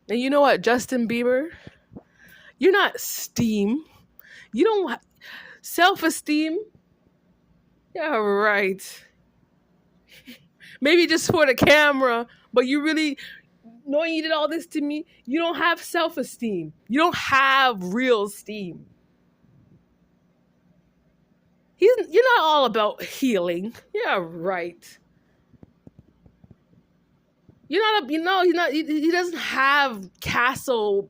And you know what, Justin Bieber? You're not steam. You don't self-esteem. Yeah, right. Maybe just for the camera, but you really knowing you did all this to me, you don't have self-esteem. You don't have real esteem. You're not all about healing. Yeah, right. You're not a, you know, he's not he doesn't have castle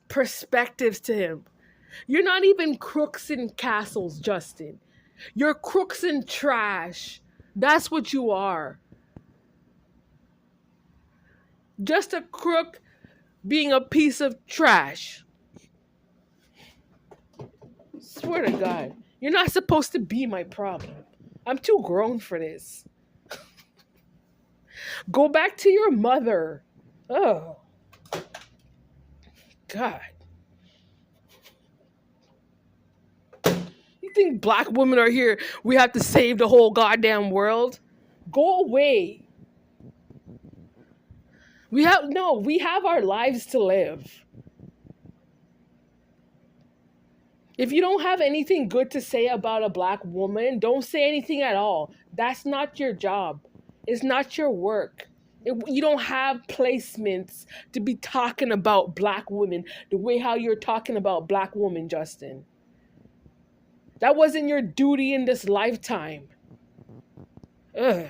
perspectives to him. You're not even crooks in castles, Justin. You're crooks in trash. That's what you are. Just a crook being a piece of trash. Swear to God. You're not supposed to be my problem. I'm too grown for this. Go back to your mother. Oh, God. You think black women are here? We have to save the whole goddamn world? Go away. We have our lives to live. If you don't have anything good to say about a black woman, don't say anything at all. That's not your job. It's not your work. You don't have placements to be talking about black women the way how you're talking about black women, Justin. That wasn't your duty in this lifetime. Ugh.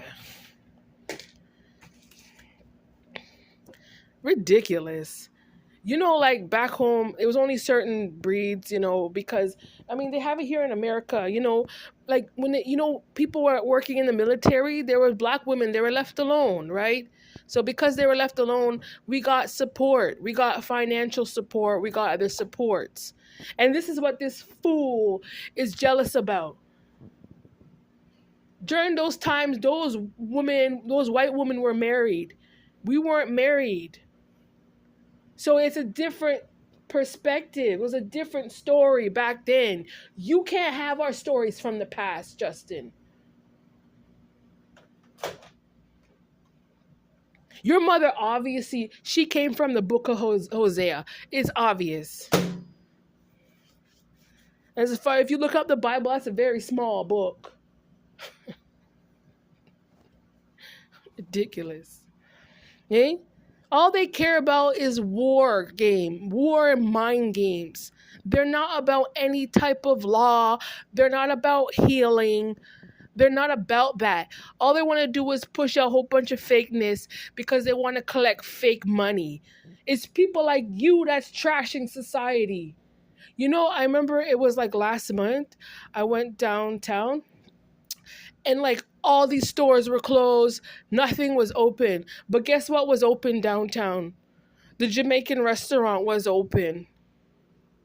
Ridiculous. Like back home, it was only certain breeds, because I mean they have it here in America. Like when people were working in the military, there were black women. They were left alone, right? So because they were left alone, we got support. We got financial support. We got other supports, and this is what this fool is jealous about. During those times, those white women were married. We weren't married. So it's a different perspective. It was a different story back then. You can't have our stories from the past, Justin. Your mother, obviously, she came from the book of Hosea. It's obvious. As far if you look up the Bible, that's a very small book. Ridiculous. Okay? All they care about is war and mind games. They're not about any type of law. They're not about healing. They're not about that. All they want to do is push a whole bunch of fakeness because they want to collect fake money. It's people like you that's trashing society. I remember it was like last month. I went downtown and like all these stores were closed. Nothing was open. But guess what was open downtown? The Jamaican restaurant was open.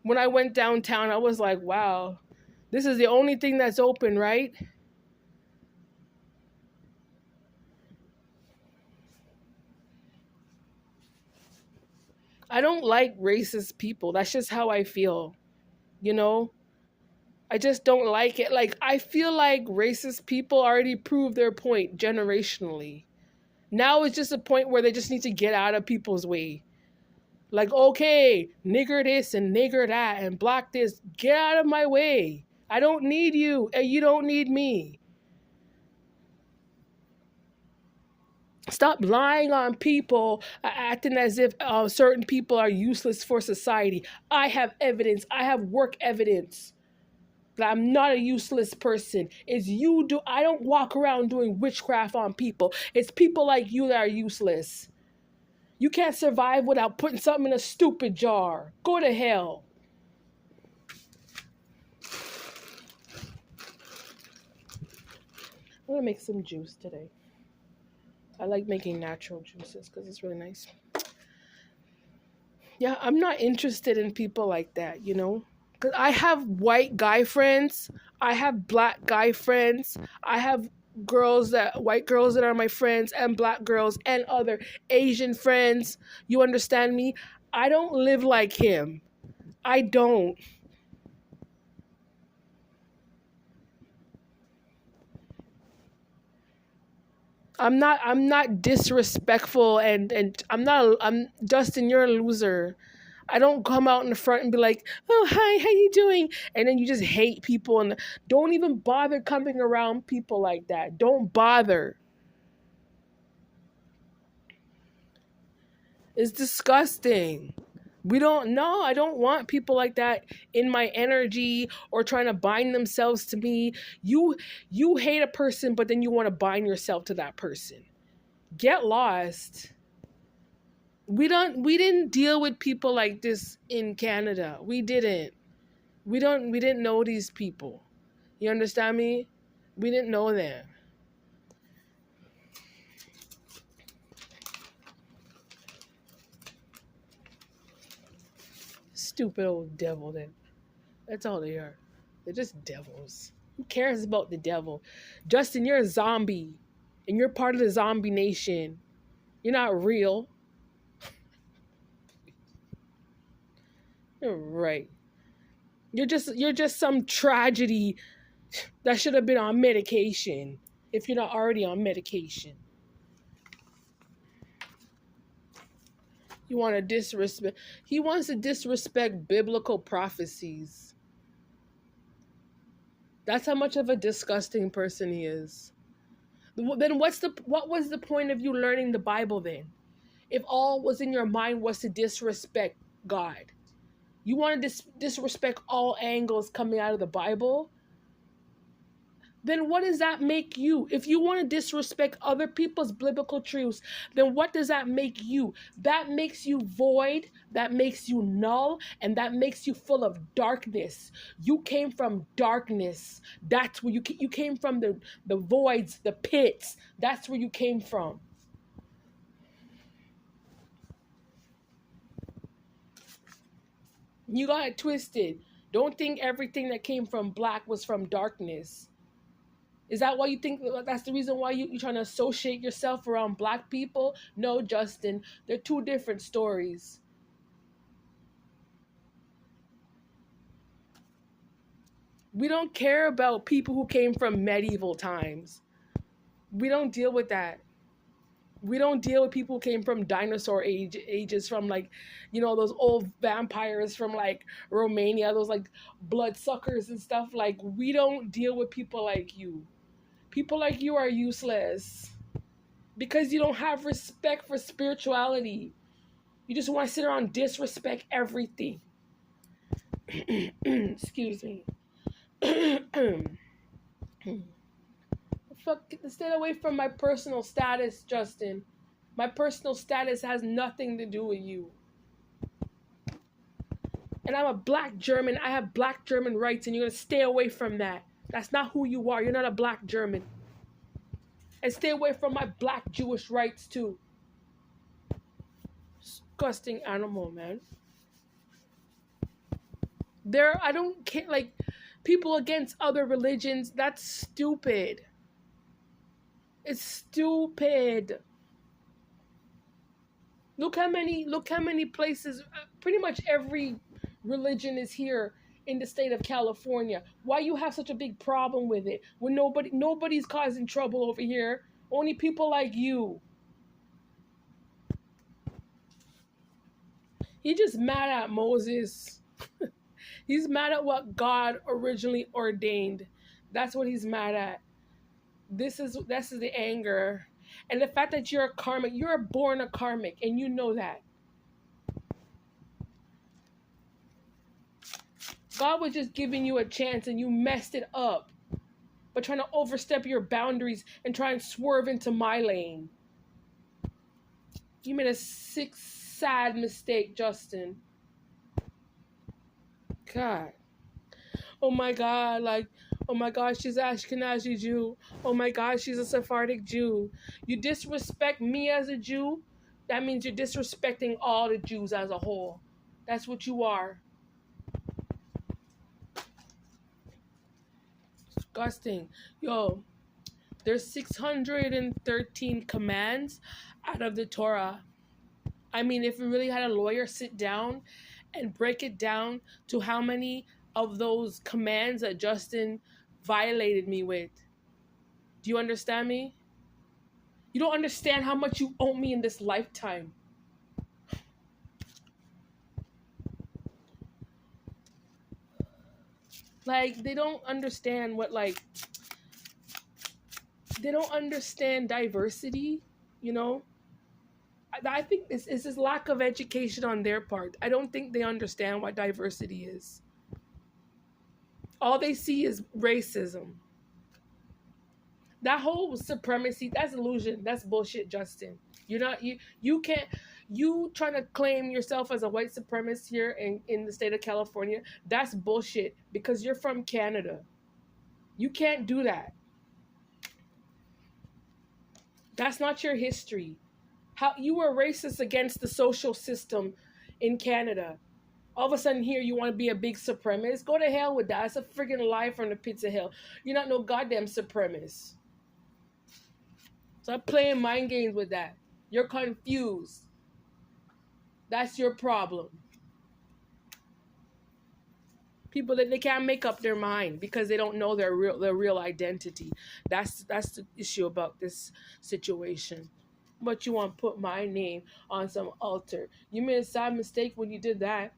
When I went downtown, I was like, wow, this is the only thing that's open, right? I don't like racist people. That's just how I feel. You know? I just don't like it. Like, I feel like racist people already proved their point generationally. Now it's just a point where they just need to get out of people's way. Like, okay, nigger this and nigger that and black this. Get out of my way. I don't need you and you don't need me. Stop lying on people, acting as if certain people are useless for society. I have evidence. I have work evidence that I'm not a useless person. It's you do. I don't walk around doing witchcraft on people. It's people like you that are useless. You can't survive without putting something in a stupid jar. Go to hell. I'm gonna make some juice today. I like making natural juices because it's really nice. Yeah, I'm not interested in people like that, Because I have white guy friends, I have black guy friends, I have white girls that are my friends, and black girls, and other Asian friends. You understand me? I don't live like him. I don't. I'm not disrespectful, and I'm Justin, you're a loser. I don't come out in the front and be like, "Oh, hi, how you doing?" And then you just hate people and don't even bother coming around people like that. Don't bother. It's disgusting. We don't know. I don't want people like that in my energy or trying to bind themselves to me. You hate a person, but then you want to bind yourself to that person. Get lost. We didn't deal with people like this in Canada. We didn't. We didn't know these people. You understand me? We didn't know them. Stupid old devil then. That's all they are. They're just devils. Who cares about the devil? Justin, you're a zombie. And you're part of the zombie nation. You're not real. You're right. You're just some tragedy that should have been on medication if you're not already on medication. You want to disrespect. He wants to disrespect biblical prophecies. That's how much of a disgusting person he is. Then what was the point of you learning the Bible then? If all was in your mind was to disrespect God. You want to disrespect all angles coming out of the Bible? Then what does that make you? If you want to disrespect other people's biblical truths, then what does that make you? That makes you void, that makes you null, and that makes you full of darkness. You came from darkness. That's where you came from, the voids, the pits. That's where you came from. You got it twisted. Don't think everything that came from black was from darkness. Is that why you think that's the reason why you're trying to associate yourself around black people? No, Justin. They're two different stories. We don't care about people who came from medieval times. We don't deal with that. We don't deal with people who came from dinosaur ages from like, those old vampires from like Romania, those like bloodsuckers and stuff. Like, we don't deal with people like you. People like you are useless because you don't have respect for spirituality. You just want to sit around and disrespect everything. Excuse me. Fuck, stay away from my personal status, Justin. My personal status has nothing to do with you. And I'm a black German. I have black German rights, and you're going to stay away from that. That's not who you are. You're not a black German. And stay away from my black Jewish rights, too. Disgusting animal, man. I don't care, like, people against other religions, that's stupid. It's stupid. Look how many places, pretty much every religion is here in the state of California. Why you have such a big problem with it when nobody's causing trouble over here? Only people like you. He's just mad at Moses. He's mad at what God originally ordained. That's what he's mad at. This is the anger. And the fact that you're a karmic, you're born a karmic, and you know that. God was just giving you a chance and you messed it up by trying to overstep your boundaries and try and swerve into my lane. You made a sick, sad mistake, Justin. God. Oh my God, like, oh my God, she's an Ashkenazi Jew. Oh my God, she's a Sephardic Jew. You disrespect me as a Jew, that means you're disrespecting all the Jews as a whole. That's what you are. Disgusting. Yo, there's 613 commands out of the Torah. I mean, if we really had a lawyer sit down and break it down to how many of those commands that Justin violated me with. Do you understand me? You don't understand how much you owe me in this lifetime. Like, they don't understand what, like, they don't understand diversity, you know? I think it's this lack of education on their part. I don't think they understand what diversity is. All they see is racism. That whole supremacy, that's illusion. That's bullshit, Justin. You're not you can't you trying to claim yourself as a white supremacist here in the state of California. That's bullshit because you're from Canada. You can't do that. That's not your history. How you were racist against the social system in Canada. All of a sudden here you want to be a big supremacist. Go to hell with that. It's a freaking lie from the pits of hell. You're not no goddamn supremacist. Stop playing mind games with that. You're confused. That's your problem. People that they can't make up their mind because they don't know their real identity. That's the issue about this situation. But you want to put my name on some altar. You made a sad mistake when you did that.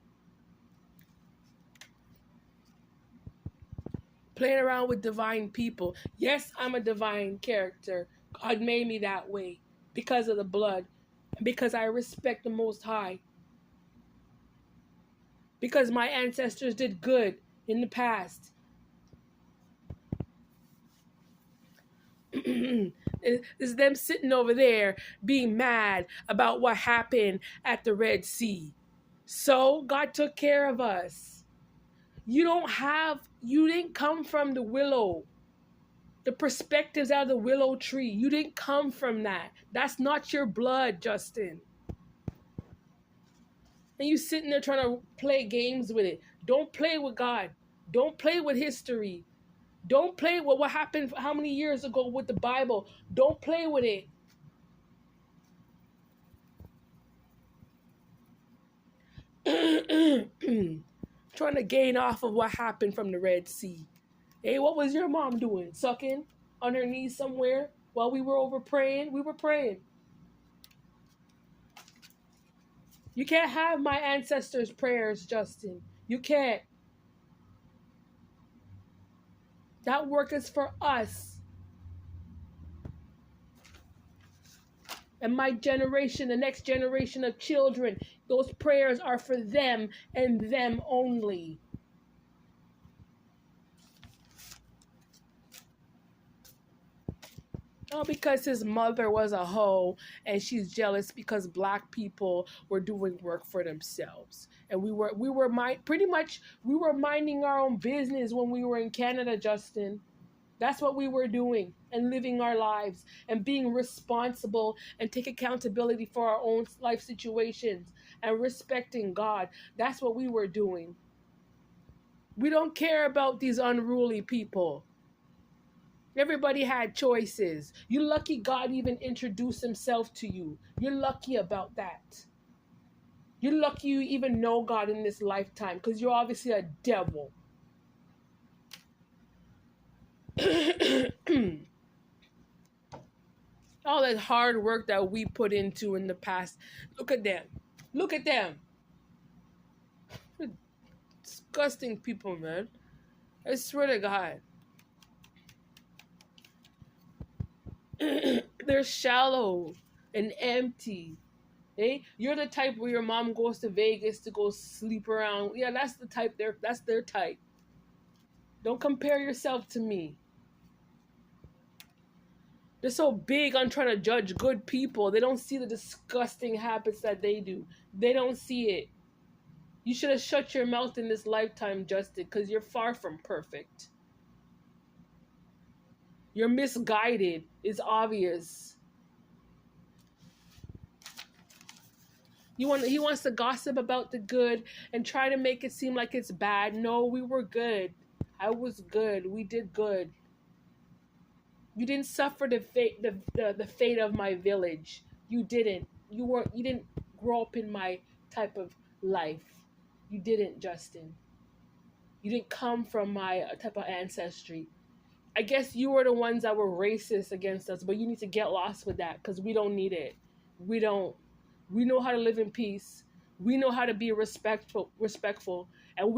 Playing around with divine people. Yes, I'm a divine character. God made me that way because of the blood, because I respect the Most High, because my ancestors did good in the past. It's them sitting over there being mad about what happened at the Red Sea. So God took care of us. You didn't come from the willow. The perspectives out of the willow tree. You didn't come from that. That's not your blood, Justin. And you sitting there trying to play games with it. Don't play with God. Don't play with history. Don't play with what happened how many years ago with the Bible. Don't play with it. Trying to gain off of what happened from the Red Sea. Hey, what was your mom doing? Sucking on her knees somewhere while we were over praying? We were praying. You can't have my ancestors' prayers, Justin. You can't. That work is for us. And my generation, the next generation of children, those prayers are for them and them only. Oh, because his mother was a hoe and she's jealous because black people were doing work for themselves. And we were pretty much we were minding our own business when we were in Canada, Justin. That's what we were doing and living our lives and being responsible and take accountability for our own life situations and respecting God. That's what we were doing. We don't care about these unruly people. Everybody had choices. You're lucky God even introduced himself to you. You're lucky about that. You're lucky you even know God in this lifetime because you're obviously a devil. All that hard work that we put into in the past. Look at them. Look at them. Disgusting people, man. I swear to God. They're shallow and empty. Eh? You're the type where your mom goes to Vegas to go sleep around. Yeah, that's the type. That's their type. Don't compare yourself to me. They're so big on trying to judge good people. They don't see the disgusting habits that they do. They don't see it. You should have shut your mouth in this lifetime, Justin, because you're far from perfect. You're misguided. It's obvious. He wants to gossip about the good and try to make it seem like it's bad. No, we were good. I was good. We did good. You didn't suffer the fate of my village. You didn't. You didn't grow up in my type of life. You didn't, Justin. You didn't come from my type of ancestry. I guess you were the ones that were racist against us, but you need to get lost with that because we don't need it. We don't. We know how to live in peace. We know how to be respectful, and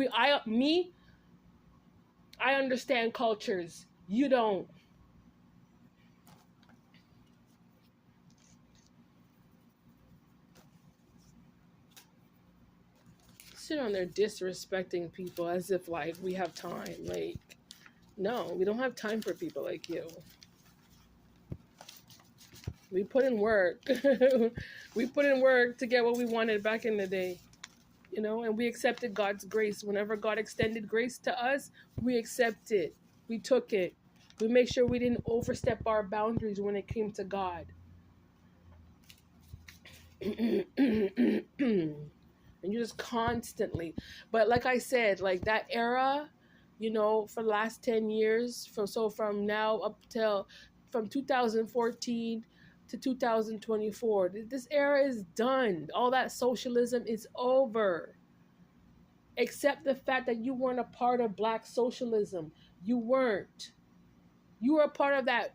I understand cultures. You don't. Sit on there disrespecting people as if like we have time. Like, no, we don't have time for people like you. We put in work. We put in work to get what we wanted back in the day, and we accepted God's grace. Whenever God extended grace to us, we accept it. We took it. We make sure we didn't overstep our boundaries when it came to God. And you just constantly, but like I said, like that era, for the last 10 years, from now up till from 2014 to 2024, this era is done. All that socialism is over, except the fact that you weren't a part of black socialism. You weren't. You were a part of that,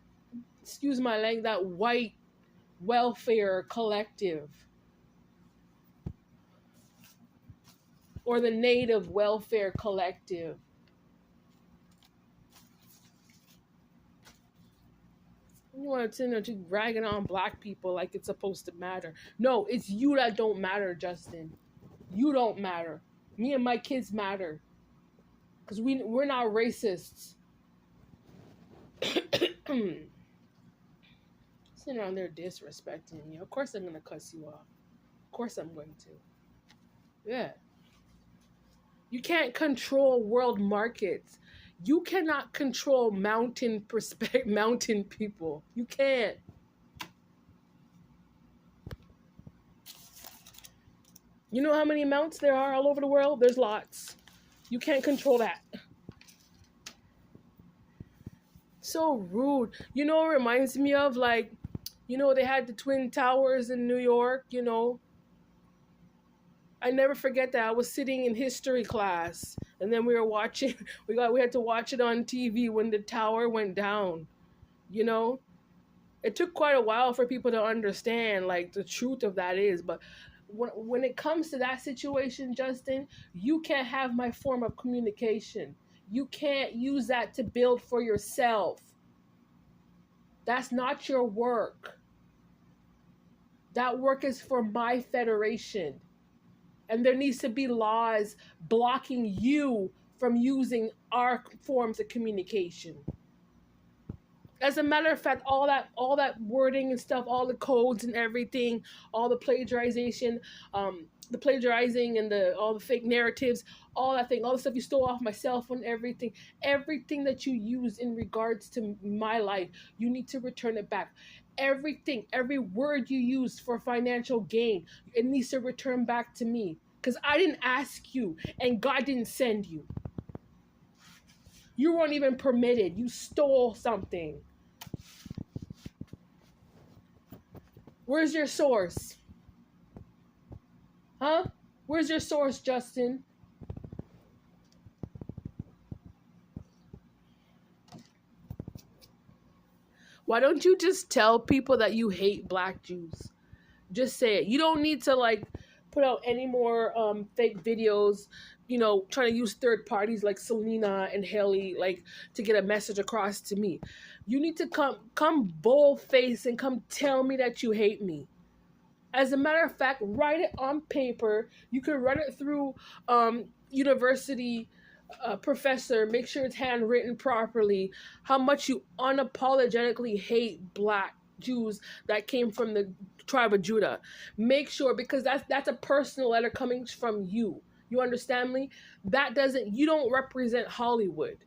excuse my language, that white welfare collective, or the native welfare collective. You want to ragging on black people like it's supposed to matter. No, it's you that don't matter, Justin. You don't matter. Me and my kids matter. Because we're not racists. Sitting around there disrespecting me. Of course I'm going to cuss you off. Of course I'm going to. Yeah. You can't control world markets. You cannot control mountain people. You can't. You know how many mounts there are all over the world? There's lots. You can't control that. So rude. It reminds me of like, they had the Twin Towers in New York, I never forget that. I was sitting in history class and then we were watching we had to watch it on TV when the tower went down. It took quite a while for people to understand like the truth of that is, but when it comes to that situation, Justin, you can't have my form of communication. You can't use that to build for yourself. That's not your work. That work is for my federation. And there needs to be laws blocking you from using our forms of communication. As a matter of fact, all that wording and stuff, all the codes and everything, all the plagiarization, the plagiarizing and all the fake narratives, all that thing, all the stuff you stole off my cell phone, everything that you use in regards to my life, you need to return it back. Everything, every word you use for financial gain, it needs to return back to me because I didn't ask you and God didn't send you. You weren't even permitted. You stole something. Where's your source? Huh? Where's your source, Justin? Why don't you just tell people that you hate black Jews? Just say it. You don't need to like put out any more fake videos, trying to use third parties like Selena and Haley like to get a message across to me. You need to come bold face and come tell me that you hate me. As a matter of fact, write it on paper. You can run it through university professor. Make sure it's handwritten properly. How much you unapologetically hate black Jews that came from the tribe of Judah. Make sure, because that's a personal letter coming from you. You understand me? You don't represent Hollywood.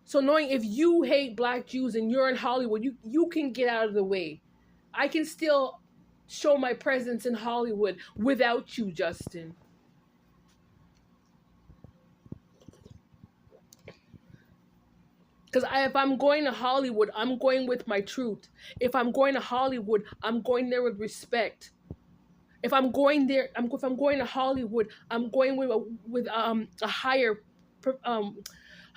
So knowing if you hate black Jews and you're in Hollywood, you can get out of the way. I can still show my presence in Hollywood without you, Justin. Because if I'm going to Hollywood, I'm going with my truth. If I'm going to Hollywood, I'm going there with respect. If I'm going to Hollywood, I'm going with a higher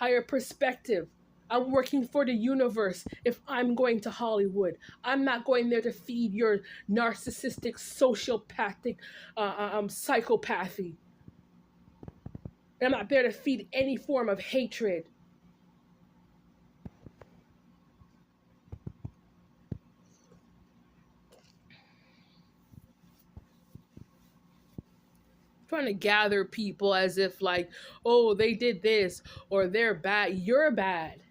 higher perspective. I'm working for the universe if I'm going to Hollywood. I'm not going there to feed your narcissistic, sociopathic, psychopathy. And I'm not there to feed any form of hatred. Trying to gather people as if like, oh, they did this or they're bad. You're bad.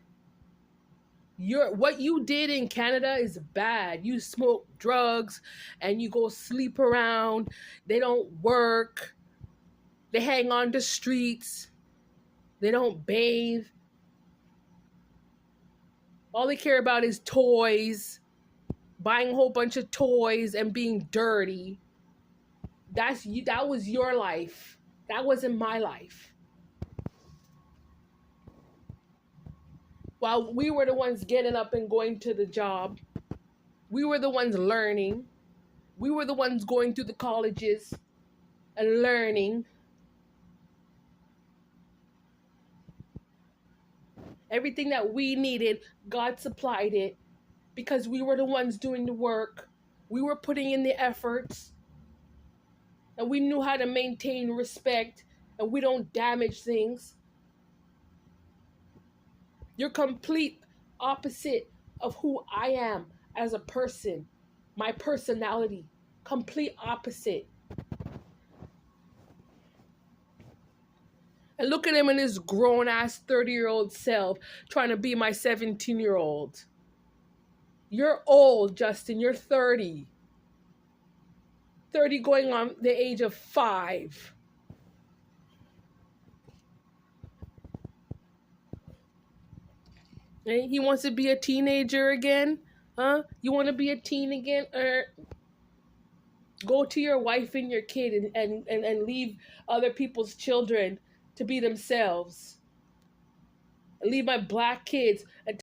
What you did in Canada is bad. You smoke drugs and you go sleep around. They don't work. They hang on the streets. They don't bathe. All they care about is toys, buying a whole bunch of toys and being dirty. That's you. That was your life. That wasn't my life. While we were the ones getting up and going to the job, we were the ones learning. We were the ones going through the colleges and learning. Everything that we needed, God supplied it because we were the ones doing the work. We were putting in the efforts and we knew how to maintain respect and we don't damage things. You're complete opposite of who I am as a person, my personality. Complete opposite. And look at him and his grown ass 30-year-old self trying to be my 17-year-old. You're old, Justin. You're 30. 30 going on the age of 5. And he wants to be a teenager again? Huh? You want to be a teen again? Go to your wife and your kid and leave other people's children to be themselves. Leave my black kids